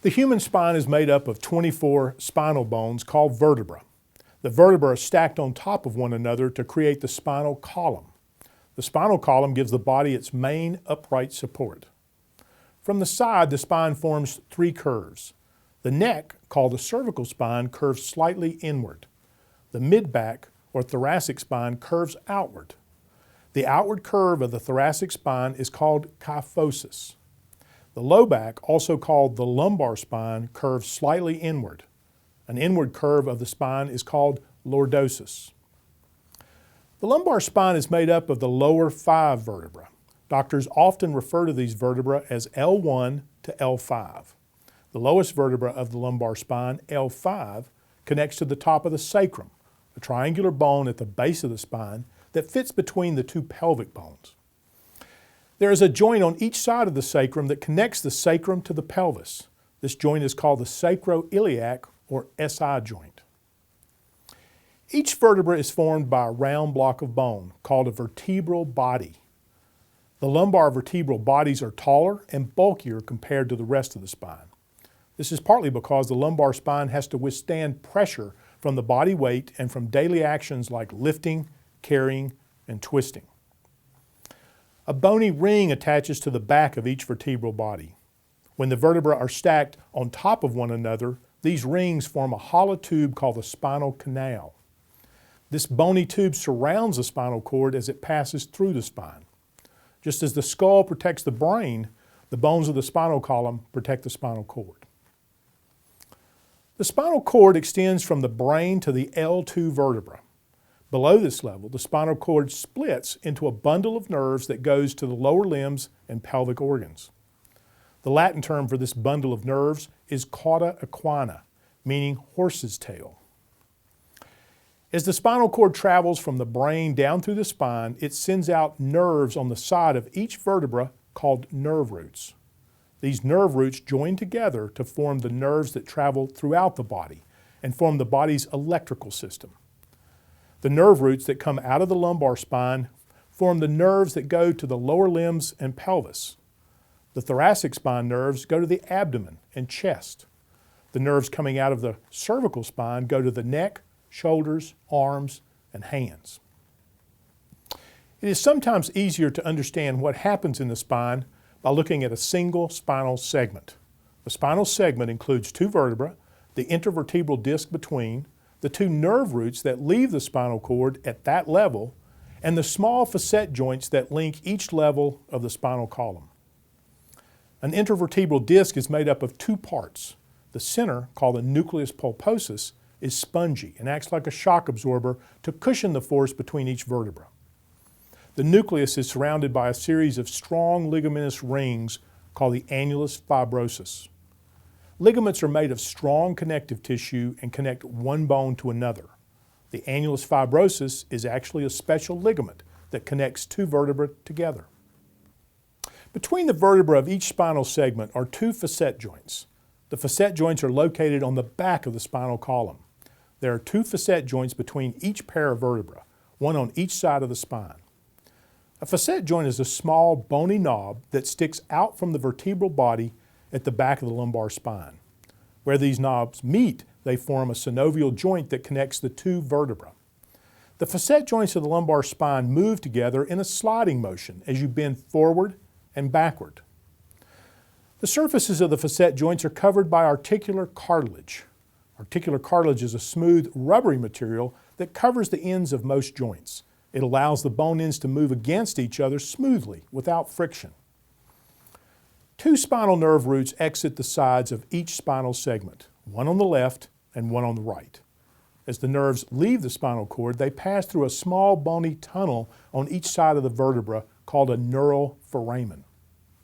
The human spine is made up of 24 spinal bones called vertebrae. The vertebrae are stacked on top of one another to create the spinal column. The spinal column gives the body its main upright support. From the side, the spine forms three curves. The neck, called the cervical spine, curves slightly inward. The mid-back, or thoracic spine, curves outward. The outward curve of the thoracic spine is called kyphosis. The low back, also called the lumbar spine, curves slightly inward. An inward curve of the spine is called lordosis. The lumbar spine is made up of the lower 5 vertebrae. Doctors often refer to these vertebrae as L1 to L5. The lowest vertebra of the lumbar spine, L5, connects to the top of the sacrum, a triangular bone at the base of the spine that fits between the two pelvic bones. There is a joint on each side of the sacrum that connects the sacrum to the pelvis. This joint is called the sacroiliac or SI joint. Each vertebra is formed by a round block of bone called a vertebral body. The lumbar vertebral bodies are taller and bulkier compared to the rest of the spine. This is partly because the lumbar spine has to withstand pressure from the body weight and from daily actions like lifting, carrying, and twisting. A bony ring attaches to the back of each vertebral body. When the vertebrae are stacked on top of one another, these rings form a hollow tube called the spinal canal. This bony tube surrounds the spinal cord as it passes through the spine. Just as the skull protects the brain, the bones of the spinal column protect the spinal cord. The spinal cord extends from the brain to the L2 vertebra. Below this level, the spinal cord splits into a bundle of nerves that goes to the lower limbs and pelvic organs. The Latin term for this bundle of nerves is cauda equina, meaning horse's tail. As the spinal cord travels from the brain down through the spine, it sends out nerves on the side of each vertebra called nerve roots. These nerve roots join together to form the nerves that travel throughout the body and form the body's electrical system. The nerve roots that come out of the lumbar spine form the nerves that go to the lower limbs and pelvis. The thoracic spine nerves go to the abdomen and chest. The nerves coming out of the cervical spine go to the neck, shoulders, arms, and hands. It is sometimes easier to understand what happens in the spine by looking at a single spinal segment. The spinal segment includes two vertebrae, the intervertebral disc between, the two nerve roots that leave the spinal cord at that level, and the small facet joints that link each level of the spinal column. An intervertebral disc is made up of two parts. The center, called the nucleus pulposus, is spongy and acts like a shock absorber to cushion the force between each vertebra. The nucleus is surrounded by a series of strong ligamentous rings called the annulus fibrosus. Ligaments are made of strong connective tissue and connect one bone to another. The annulus fibrosus is actually a special ligament that connects two vertebrae together. Between the vertebrae of each spinal segment are two facet joints. The facet joints are located on the back of the spinal column. There are two facet joints between each pair of vertebrae, one on each side of the spine. A facet joint is a small bony knob that sticks out from the vertebral body at the back of the lumbar spine. Where these knobs meet, they form a synovial joint that connects the two vertebrae. The facet joints of the lumbar spine move together in a sliding motion as you bend forward and backward. The surfaces of the facet joints are covered by articular cartilage. Articular cartilage is a smooth, rubbery material that covers the ends of most joints. It allows the bone ends to move against each other smoothly, without friction. Two spinal nerve roots exit the sides of each spinal segment, one on the left and one on the right. As the nerves leave the spinal cord, they pass through a small bony tunnel on each side of the vertebra called a neural foramen.